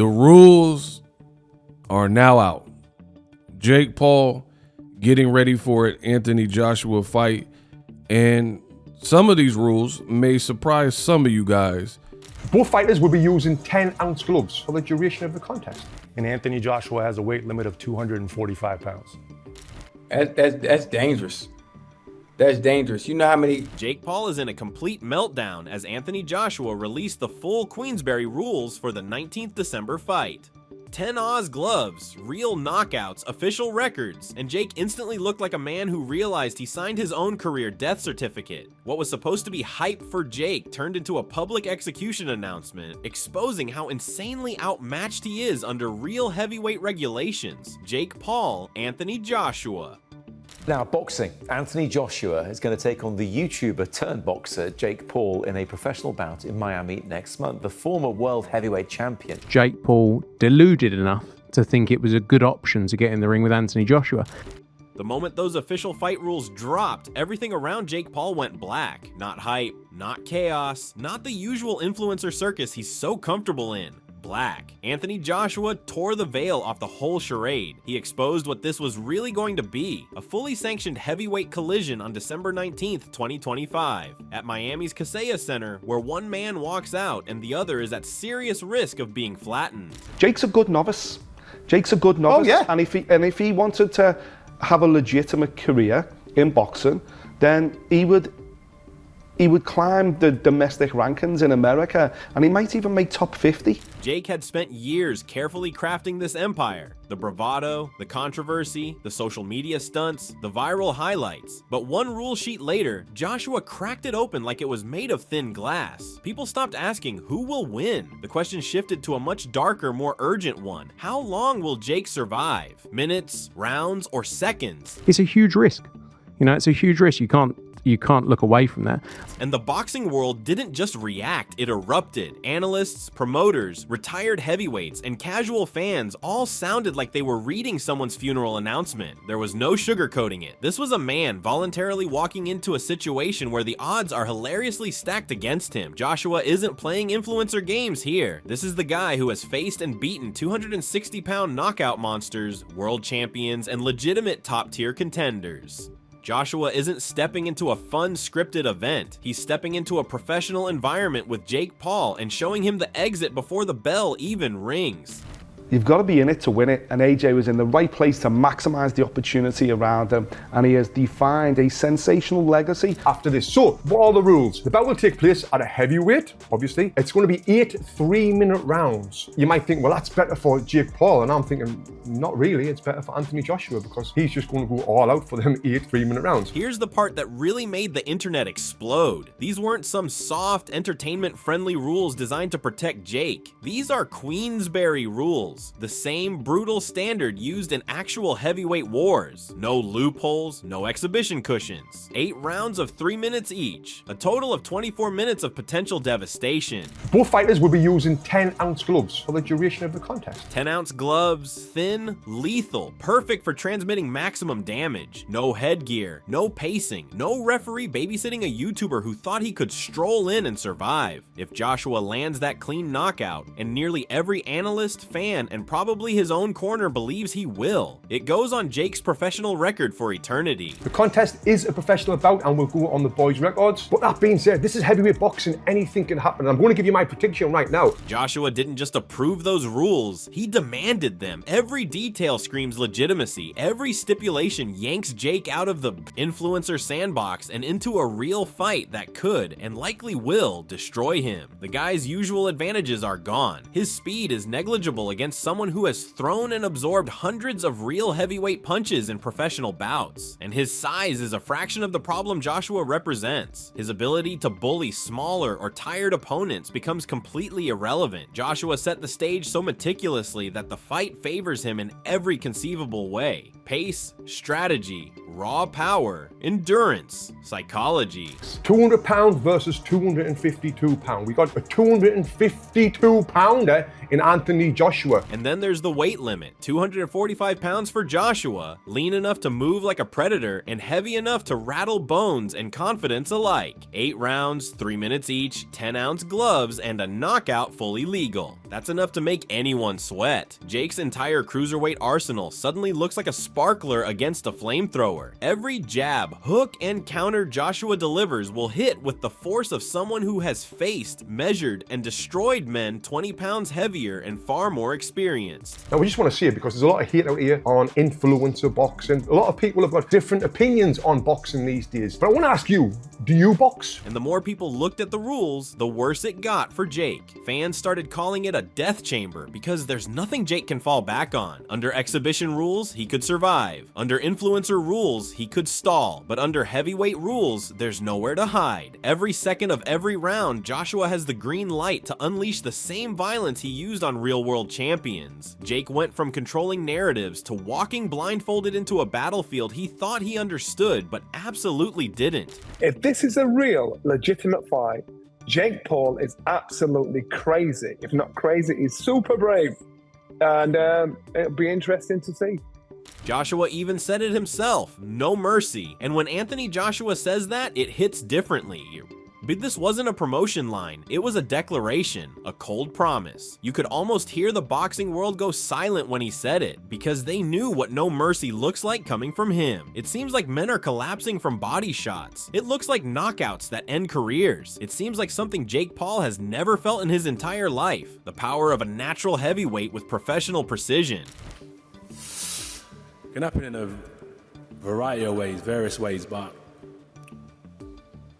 The rules are now out. Jake Paul getting ready for an Anthony Joshua fight. And some of these rules may surprise some of you guys. Both fighters will be using 10-ounce gloves for the duration of the contest. And Anthony Joshua has a weight limit of 245 pounds. That's dangerous. That's dangerous. You know how many... Jake Paul is in a complete meltdown as Anthony Joshua released the full Queensberry rules for the 19th December fight. 10 Oz gloves, real knockouts, official records, and Jake instantly looked like a man who realized he signed his own career death certificate. What was supposed to be hype for Jake turned into a public execution announcement, exposing how insanely outmatched he is under real heavyweight regulations. Jake Paul, Anthony Joshua. Now, boxing. Anthony Joshua is going to take on the YouTuber turned boxer Jake Paul in a professional bout in Miami next month. The former world heavyweight champion. Jake Paul deluded enough to think it was a good option to get in the ring with Anthony Joshua. The moment those official fight rules dropped, everything around Jake Paul went black. Not hype, not chaos, not the usual influencer circus he's so comfortable in. Black. Anthony Joshua tore the veil off the whole charade. He exposed what this was really going to be, a fully sanctioned heavyweight collision on December 19th, 2025, at Miami's Kaseya Center, where one man walks out and the other is at serious risk of being flattened. Jake's a good novice. Jake's a good novice. Oh, yeah. And if he wanted to have a legitimate career in boxing, then he would climb the domestic rankings in America, and he might even make top 50. Jake had spent years carefully crafting this empire. The bravado, the controversy, the social media stunts, the viral highlights. But one rule sheet later, Joshua cracked it open like it was made of thin glass. People stopped asking who will win. The question shifted to a much darker, more urgent one. How long will Jake survive? Minutes, rounds, or seconds? It's a huge risk. You know, it's a huge risk. You can't look away from that. And the boxing world didn't just react, it erupted. Analysts, promoters, retired heavyweights, and casual fans all sounded like they were reading someone's funeral announcement. There was no sugarcoating it. This was a man voluntarily walking into a situation where the odds are hilariously stacked against him. Joshua isn't playing influencer games here. This is the guy who has faced and beaten 260-pound knockout monsters, world champions, and legitimate top-tier contenders. Joshua isn't stepping into a fun scripted event. He's stepping into a professional environment with Jake Paul and showing him the exit before the bell even rings. You've got to be in it to win it, and AJ was in the right place to maximize the opportunity around him, and he has defined a sensational legacy After this, so what are the rules? The bout will take place at a heavyweight, obviously. It's going to be 8 3-minute rounds. You might think, well, that's better for Jake Paul, and I'm thinking, not really. It's better for Anthony Joshua because he's just going to go all out for them 8 3-minute rounds. Here's the part that really made the internet explode. These weren't some soft, entertainment-friendly rules designed to protect Jake. These are Queensberry rules. The same brutal standard used in actual heavyweight wars. No loopholes, no exhibition cushions. 8 rounds of 3 minutes each. A total of 24 minutes of potential devastation. Both fighters will be using 10-ounce gloves for the duration of the contest. 10-ounce gloves, thin, lethal, perfect for transmitting maximum damage. No headgear, no pacing, no referee babysitting a YouTuber who thought he could stroll in and survive. If Joshua lands that clean knockout, and nearly every analyst, fan, and probably his own corner believes he will, it goes on Jake's professional record for eternity. The contest is a professional bout and will go on the boys' records. But that being said, this is heavyweight boxing. Anything can happen. I'm going to give you my prediction right now. Joshua didn't just approve those rules, he demanded them. Every detail screams legitimacy. Every stipulation yanks Jake out of the influencer sandbox and into a real fight that could, and likely will, destroy him. The guy's usual advantages are gone. His speed is negligible against someone who has thrown and absorbed hundreds of real heavyweight punches in professional bouts. And his size is a fraction of the problem Joshua represents. His ability to bully smaller or tired opponents becomes completely irrelevant. Joshua set the stage so meticulously that the fight favors him in every conceivable way. Pace, strategy, raw power, endurance, psychology. 200 pounds versus 252 pounds. We got a 252 pounder in Anthony Joshua. Joshua. And then there's the weight limit, 245 pounds for Joshua, lean enough to move like a predator, and heavy enough to rattle bones and confidence alike. 8 rounds, 3 minutes each, 10-ounce gloves, and a knockout fully legal. That's enough to make anyone sweat. Jake's entire cruiserweight arsenal suddenly looks like a sparkler against a flamethrower. Every jab, hook, and counter Joshua delivers will hit with the force of someone who has faced, measured, and destroyed men 20 pounds heavier and far more experienced. Now we just want to see it because there's a lot of hate out here on influencer boxing. A lot of people have got different opinions on boxing these days. But I want to ask you, do you box? And the more people looked at the rules, the worse it got for Jake. Fans started calling it a death chamber because there's nothing Jake can fall back on. Under exhibition rules, he could survive. Under influencer rules, he could stall. But under heavyweight rules, there's nowhere to hide. Every second of every round, Joshua has the green light to unleash the same violence he used on real-world champions. Jake went from controlling narratives to walking blindfolded into a battlefield he thought he understood, but absolutely didn't. If this is a real, legitimate fight, Jake Paul is absolutely crazy. If not crazy, he's super brave. And it'll be interesting to see. Joshua even said it himself, no mercy. And when Anthony Joshua says that, it hits differently. But this wasn't a promotion line, it was a declaration, a cold promise. You could almost hear the boxing world go silent when he said it, because they knew what no mercy looks like coming from him. It seems like men are collapsing from body shots. It looks like knockouts that end careers. It seems like something Jake Paul has never felt in his entire life. The power of a natural heavyweight with professional precision. Can happen in a variety of ways, various ways, but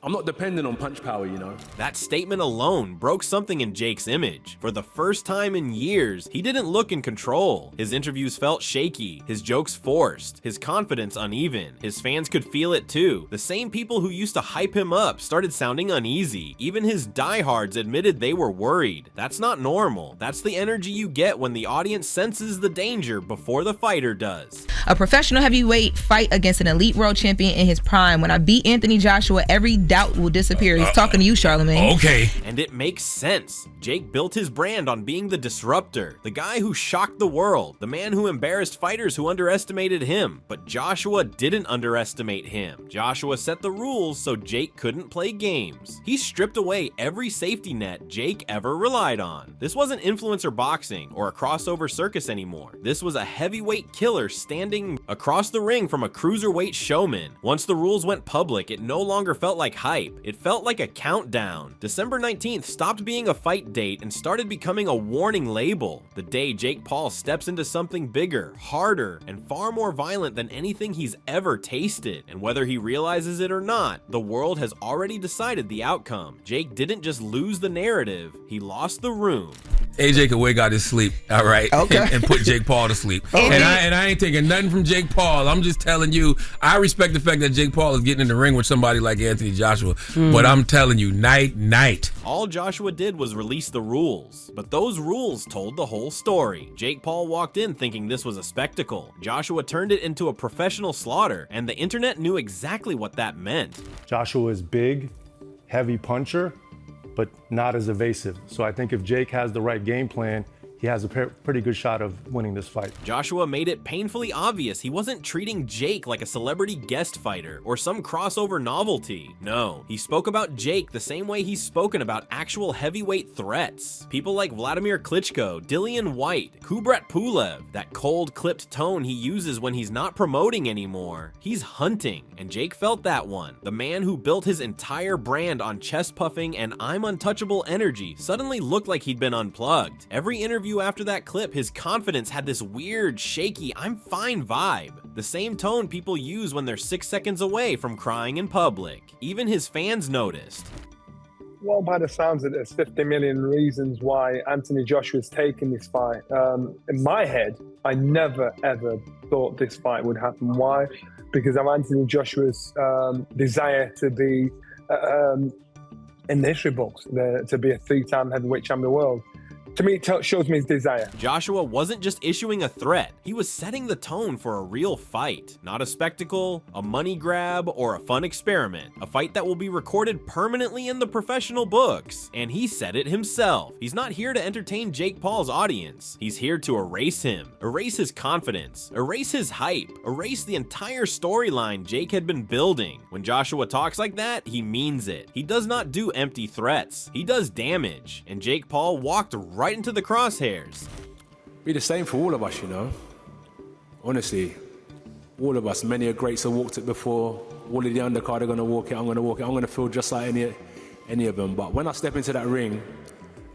I'm not dependent on punch power, you know. That statement alone broke something in Jake's image. For the first time in years, he didn't look in control. His interviews felt shaky, his jokes forced, his confidence uneven. His fans could feel it too. The same people who used to hype him up started sounding uneasy. Even his diehards admitted they were worried. That's not normal. That's the energy you get when the audience senses the danger before the fighter does. A professional heavyweight fight against an elite world champion in his prime. When I beat Anthony Joshua, every doubt will disappear. He's talking to you, Charlamagne. Okay. And it makes sense. Jake built his brand on being the disruptor, the guy who shocked the world, the man who embarrassed fighters who underestimated him. But Joshua didn't underestimate him. Joshua set the rules so Jake couldn't play games. He stripped away every safety net Jake ever relied on. This wasn't influencer boxing or a crossover circus anymore. This was a heavyweight killer standing across the ring from a cruiserweight showman. Once the rules went public, it no longer felt like hype. It felt like a countdown. December 19th stopped being a fight date and started becoming a warning label. The day Jake Paul steps into something bigger, harder, and far more violent than anything he's ever tasted. And whether he realizes it or not, the world has already decided the outcome. Jake didn't just lose the narrative, he lost the room. AJ could wake out his sleep, all right, Okay. and put Jake Paul to sleep. And I ain't taking nothing from Jake Paul. I'm just telling you, I respect the fact that Jake Paul is getting in the ring with somebody like Anthony Joshua, but I'm telling you, night. All Joshua did was release the rules, but those rules told the whole story. Jake Paul walked in thinking this was a spectacle. Joshua turned it into a professional slaughter, and the internet knew exactly what that meant. Joshua is big, heavy puncher, but not as evasive. So I think if Jake has the right game plan, he has a pretty good shot of winning this fight. Joshua made it painfully obvious he wasn't treating Jake like a celebrity guest fighter or some crossover novelty. No, he spoke about Jake the same way he's spoken about actual heavyweight threats. People like Vladimir Klitschko, Dillian White, Kubrat Pulev, that cold clipped tone he uses when he's not promoting anymore. He's hunting, and Jake felt that one. The man who built his entire brand on chest puffing and I'm untouchable energy suddenly looked like he'd been unplugged. Every interview after that clip, his confidence had this weird, shaky, I'm fine vibe. The same tone people use when they're 6 seconds away from crying in public. Even his fans noticed. Well, by the sounds of it, there's 50 million reasons why Anthony Joshua's taking this fight. In my head, I never ever thought this fight would happen. Why? Because of Anthony Joshua's desire to be in the history books, to be a 3-time heavyweight champion of the world. To me, it shows me his desire. Joshua wasn't just issuing a threat, he was setting the tone for a real fight. Not a spectacle, a money grab, or a fun experiment. A fight that will be recorded permanently in the professional books. And he said it himself. He's not here to entertain Jake Paul's audience. He's here to erase him, erase his confidence, erase his hype, erase the entire storyline Jake had been building. When Joshua talks like that, he means it. He does not do empty threats. He does damage. And Jake Paul walked right into the crosshairs. Be the same for all of us, you know. Honestly, all of us. Many greats have walked it before. All of the undercard are going to walk it. I'm going to walk it. I'm going to feel just like any of them. But when I step into that ring,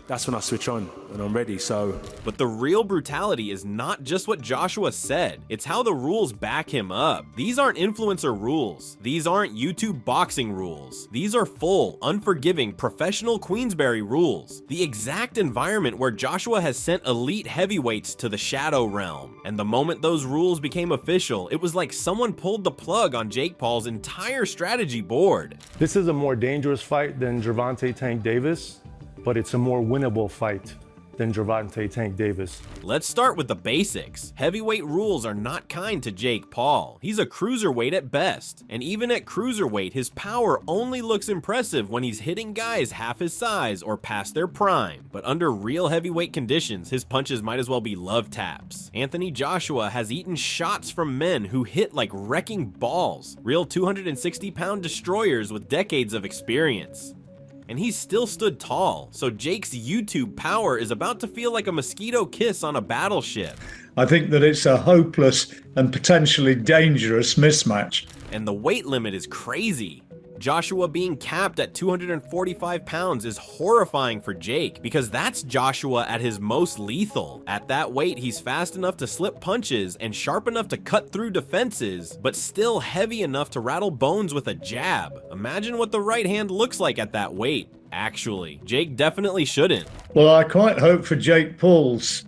that's when I switch on and I'm ready, so. But the real brutality is not just what Joshua said, it's how the rules back him up. These aren't influencer rules. These aren't YouTube boxing rules. These are full, unforgiving, professional Queensberry rules. The exact environment where Joshua has sent elite heavyweights to the shadow realm. And the moment those rules became official, it was like someone pulled the plug on Jake Paul's entire strategy board. This is a more dangerous fight than Gervonta Tank Davis, but it's a more winnable fight than Gervonta Tank Davis. Let's start with the basics. Heavyweight rules are not kind to Jake Paul. He's a cruiserweight at best. And even at cruiserweight, his power only looks impressive when he's hitting guys half his size or past their prime. But under real heavyweight conditions, his punches might as well be love taps. Anthony Joshua has eaten shots from men who hit like wrecking balls, real 260-pound destroyers with decades of experience. And he's still stood tall, so Jake's YouTube power is about to feel like a mosquito kiss on a battleship. I think that it's a hopeless and potentially dangerous mismatch. And the weight limit is crazy. Joshua being capped at 245 pounds is horrifying for Jake because that's Joshua at his most lethal. At that weight, he's fast enough to slip punches and sharp enough to cut through defenses, but still heavy enough to rattle bones with a jab. Imagine what the right hand looks like at that weight. Actually, Jake definitely shouldn't. Well, I quite hope for Jake Paul's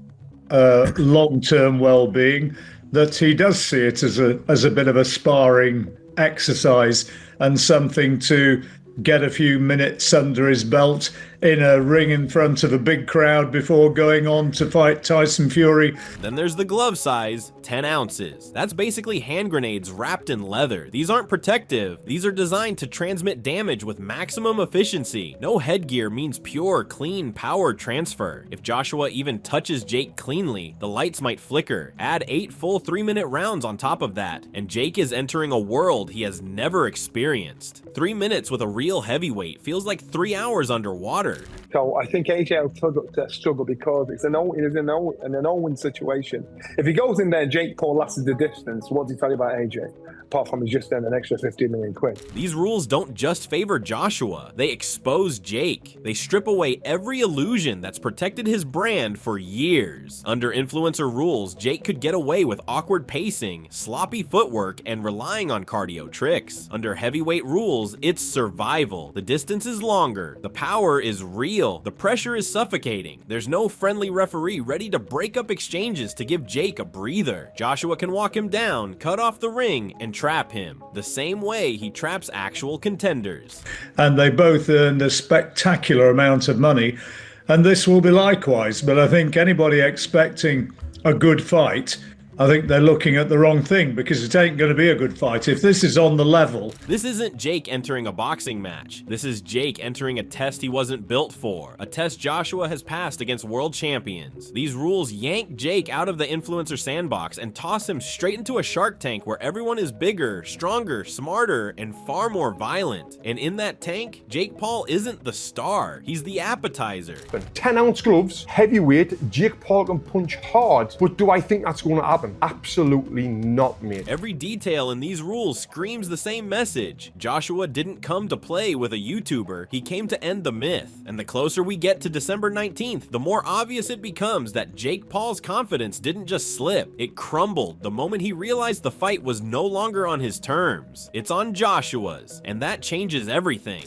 long-term well-being that he does see it as a bit of a sparring exercise and something to get a few minutes under his belt in a ring in front of a big crowd before going on to fight Tyson Fury. Then there's the glove size, 10 ounces. That's basically hand grenades wrapped in leather. These aren't protective. These are designed to transmit damage with maximum efficiency. No headgear means pure, clean power transfer. If Joshua even touches Jake cleanly, the lights might flicker. Add 8 full 3-minute rounds on top of that, and Jake is entering a world he has never experienced. 3 minutes with a real heavyweight feels like 3 hours underwater. So I think AJ will struggle because it's an Owen situation. If he goes in there and Jake Paul lasts the distance, what does he tell you about AJ? Apart from he's just earned an extra 15 million quid. These rules don't just favor Joshua, they expose Jake. They strip away every illusion that's protected his brand for years. Under influencer rules, Jake could get away with awkward pacing, sloppy footwork, and relying on cardio tricks. Under heavyweight rules, it's survival. The distance is longer, the power is real, the pressure is suffocating. There's no friendly referee ready to break up exchanges to give Jake a breather. Joshua can walk him down, cut off the ring, and trap him, the same way he traps actual contenders. And they both earned a spectacular amount of money, and this will be likewise. But I think anybody expecting a good fight, I think they're looking at the wrong thing, because it ain't going to be a good fight if this is on the level. This isn't Jake entering a boxing match. This is Jake entering a test he wasn't built for, a test Joshua has passed against world champions. These rules yank Jake out of the influencer sandbox and toss him straight into a shark tank where everyone is bigger, stronger, smarter, and far more violent. And in that tank, Jake Paul isn't the star, he's the appetizer. 10-ounce gloves, heavyweight, Jake Paul can punch hard, but do I think that's going to happen? Absolutely not, mate. Every detail in these rules screams the same message. Joshua didn't come to play with a YouTuber, he came to end the myth. And the closer we get to December 19th, the more obvious it becomes that Jake Paul's confidence didn't just slip, it crumbled the moment he realized the fight was no longer on his terms. It's on Joshua's, and that changes everything.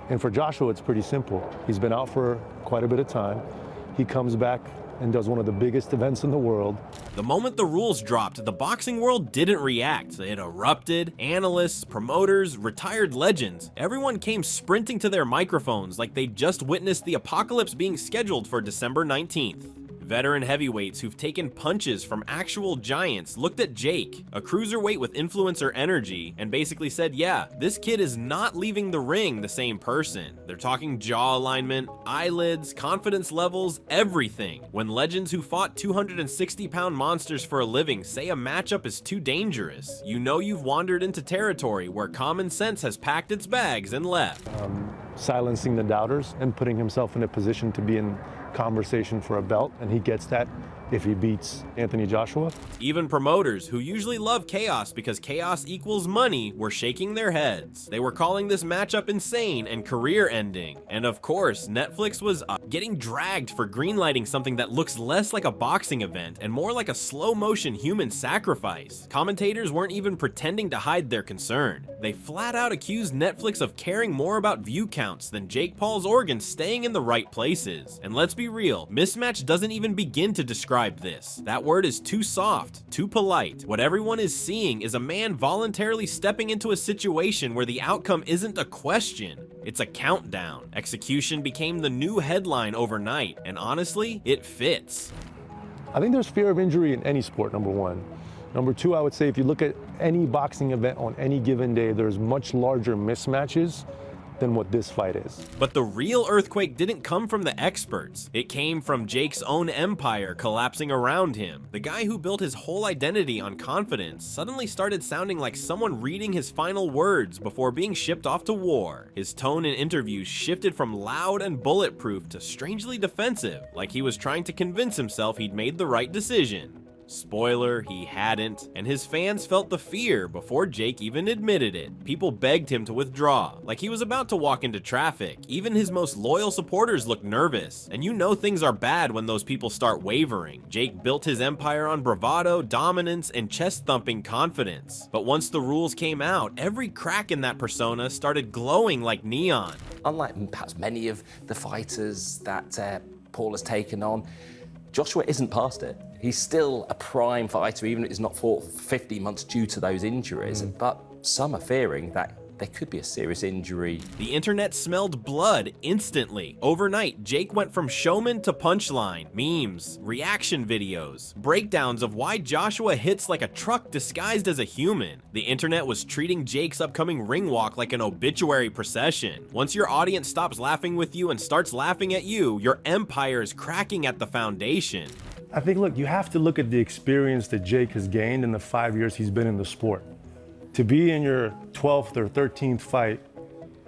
And for Joshua, it's pretty simple. He's been out for quite a bit of time. He comes back and does one of the biggest events in the world. The moment the rules dropped, the boxing world didn't react. It erupted. Analysts, promoters, retired legends. Everyone came sprinting to their microphones like they'd just witnessed the apocalypse being scheduled for December 19th. Veteran heavyweights who've taken punches from actual giants looked at Jake, a cruiserweight with influencer energy, and basically said, yeah, this kid is not leaving the ring the same person. They're talking jaw alignment, eyelids, confidence levels, everything. When legends who fought 260-pound monsters for a living say a matchup is too dangerous, you know you've wandered into territory where common sense has packed its bags and left. Silencing the doubters and putting himself in a position to be in conversation for a belt, and he gets that if he beats Anthony Joshua. Even promoters, who usually love chaos because chaos equals money, were shaking their heads. They were calling this matchup insane and career-ending. And of course, Netflix was getting dragged for greenlighting something that looks less like a boxing event and more like a slow-motion human sacrifice. Commentators weren't even pretending to hide their concern. They flat-out accused Netflix of caring more about view counts than Jake Paul's organs staying in the right places. And let's be real, mismatch doesn't even begin to describe this. That word is too soft, too polite. What everyone is seeing is a man voluntarily stepping into a situation where the outcome isn't a question, it's a countdown. Execution became the new headline overnight, and honestly, it fits. I think there's fear of injury in any sport, number one. Number two, I would say if you look at any boxing event on any given day, there's much larger mismatches than what this fight is. But the real earthquake didn't come from the experts. It came from Jake's own empire collapsing around him. The guy who built his whole identity on confidence suddenly started sounding like someone reading his final words before being shipped off to war. His tone in interviews shifted from loud and bulletproof to strangely defensive, like he was trying to convince himself he'd made the right decision. Spoiler, he hadn't, and his fans felt the fear before Jake even admitted it. People begged him to withdraw, like he was about to walk into traffic. Even his most loyal supporters looked nervous, and you know things are bad when those people start wavering. Jake built his empire on bravado, dominance, and chest-thumping confidence. But once the rules came out, every crack in that persona started glowing like neon. Unlike perhaps many of the fighters that Paul has taken on, Joshua isn't past it. He's still a prime fighter, even if he's not fought for 50 months due to those injuries. But some are fearing that there could be a serious injury. The internet smelled blood instantly. Overnight, Jake went from showman to punchline, memes, reaction videos, breakdowns of why Joshua hits like a truck disguised as a human. The internet was treating Jake's upcoming ring walk like an obituary procession. Once your audience stops laughing with you and starts laughing at you, your empire is cracking at the foundation. I think, look, you have to look at the experience that Jake has gained in the 5 years he's been in the sport. To be in your 12th or 13th fight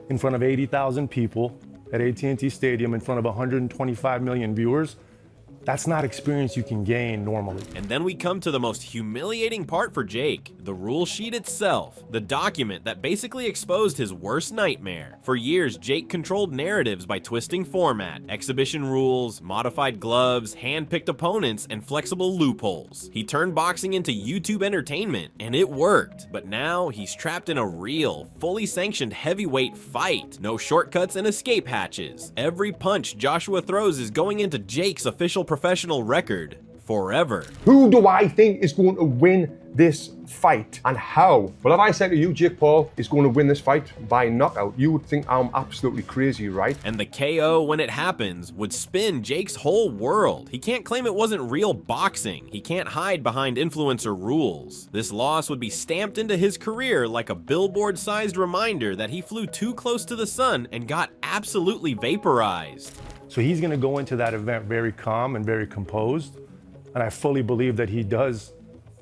in front of 80,000 people at AT&T Stadium in front of 125 million viewers, that's not experience you can gain normally. And then we come to the most humiliating part for Jake, the rule sheet itself, the document that basically exposed his worst nightmare. For years, Jake controlled narratives by twisting format, exhibition rules, modified gloves, hand-picked opponents, and flexible loopholes. He turned boxing into YouTube entertainment, and it worked. But now, he's trapped in a real, fully sanctioned heavyweight fight. No shortcuts and escape hatches. Every punch Joshua throws is going into Jake's official professional record forever. Who do I think is going to win this fight and how? Well, if I said to you, Jake Paul is going to win this fight by knockout, you would think I'm absolutely crazy, right? And the KO, when it happens, would spin Jake's whole world. He can't claim it wasn't real boxing. He can't hide behind influencer rules. This loss would be stamped into his career like a billboard-sized reminder that he flew too close to the sun and got absolutely vaporized. So he's going to go into that event very calm and very composed. And I fully believe that he does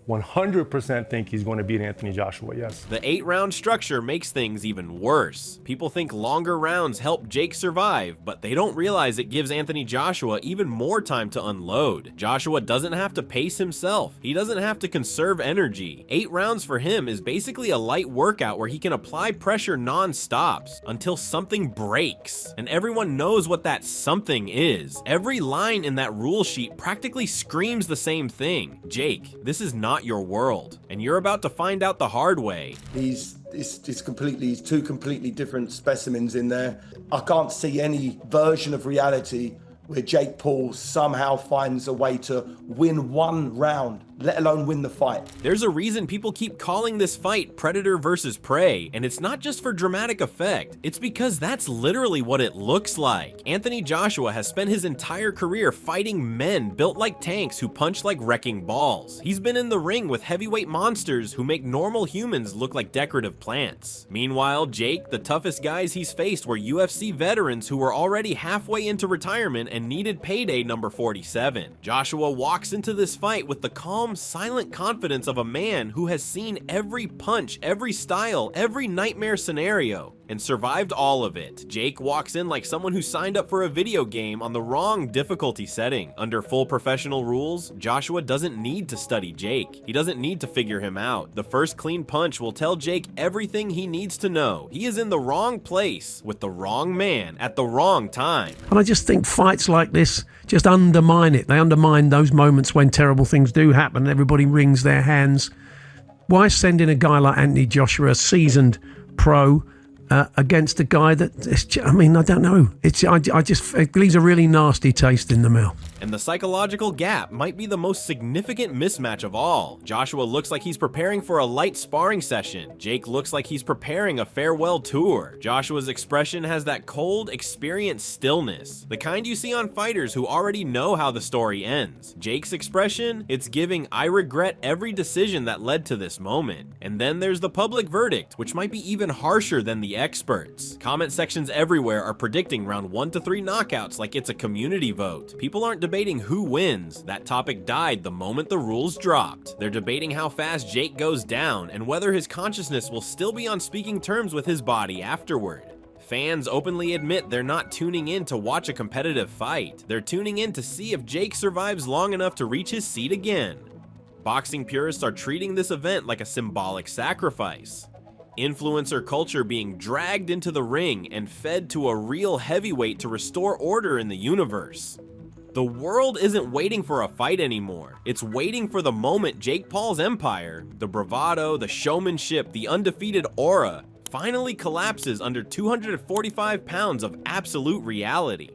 100% think he's going to beat Anthony Joshua, yes. The 8-round structure makes things even worse. People think longer rounds help Jake survive, but they don't realize it gives Anthony Joshua even more time to unload. Joshua doesn't have to pace himself. He doesn't have to conserve energy. 8 rounds for him is basically a light workout where he can apply pressure non-stops until something breaks. And everyone knows what that something is. Every line in that rule sheet practically screams the same thing. Jake, this is not your world, and you're about to find out the hard way. He's two completely different specimens in there. I can't see any version of reality where Jake Paul somehow finds a way to win one round, let alone win the fight. There's a reason people keep calling this fight Predator versus Prey, and it's not just for dramatic effect. It's because that's literally what it looks like. Anthony Joshua has spent his entire career fighting men built like tanks who punch like wrecking balls. He's been in the ring with heavyweight monsters who make normal humans look like decorative plants. Meanwhile, Jake, the toughest guys he's faced were UFC veterans who were already halfway into retirement and needed payday number 47. Joshua walks into this fight with the calm, silent confidence of a man who has seen every punch, every style, every nightmare scenario, and survived all of it. Jake walks in like someone who signed up for a video game on the wrong difficulty setting. Under full professional rules, Joshua doesn't need to study Jake. He doesn't need to figure him out. The first clean punch will tell Jake everything he needs to know. He is in the wrong place with the wrong man at the wrong time. And I just think fights like this just undermine it. They undermine those moments when terrible things do happen and everybody wrings their hands. Why send in a guy like Anthony Joshua, a seasoned pro, against a guy that, I mean, I don't know. It leaves a really nasty taste in the mouth. And the psychological gap might be the most significant mismatch of all. Joshua looks like he's preparing for a light sparring session. Jake looks like he's preparing a farewell tour. Joshua's expression has that cold, experienced stillness, the kind you see on fighters who already know how the story ends. Jake's expression, it's giving "I regret every decision that led to this moment." And then there's the public verdict, which might be even harsher than the experts. Comment sections everywhere are predicting round 1 to 3 knockouts like it's a community vote. People aren't debating who wins. That topic died the moment the rules dropped. They're debating how fast Jake goes down and whether his consciousness will still be on speaking terms with his body afterward. Fans openly admit they're not tuning in to watch a competitive fight. They're tuning in to see if Jake survives long enough to reach his seat again. Boxing purists are treating this event like a symbolic sacrifice. Influencer culture being dragged into the ring and fed to a real heavyweight to restore order in the universe. The world isn't waiting for a fight anymore. It's waiting for the moment Jake Paul's empire, the bravado, the showmanship, the undefeated aura, finally collapses under 245 pounds of absolute reality.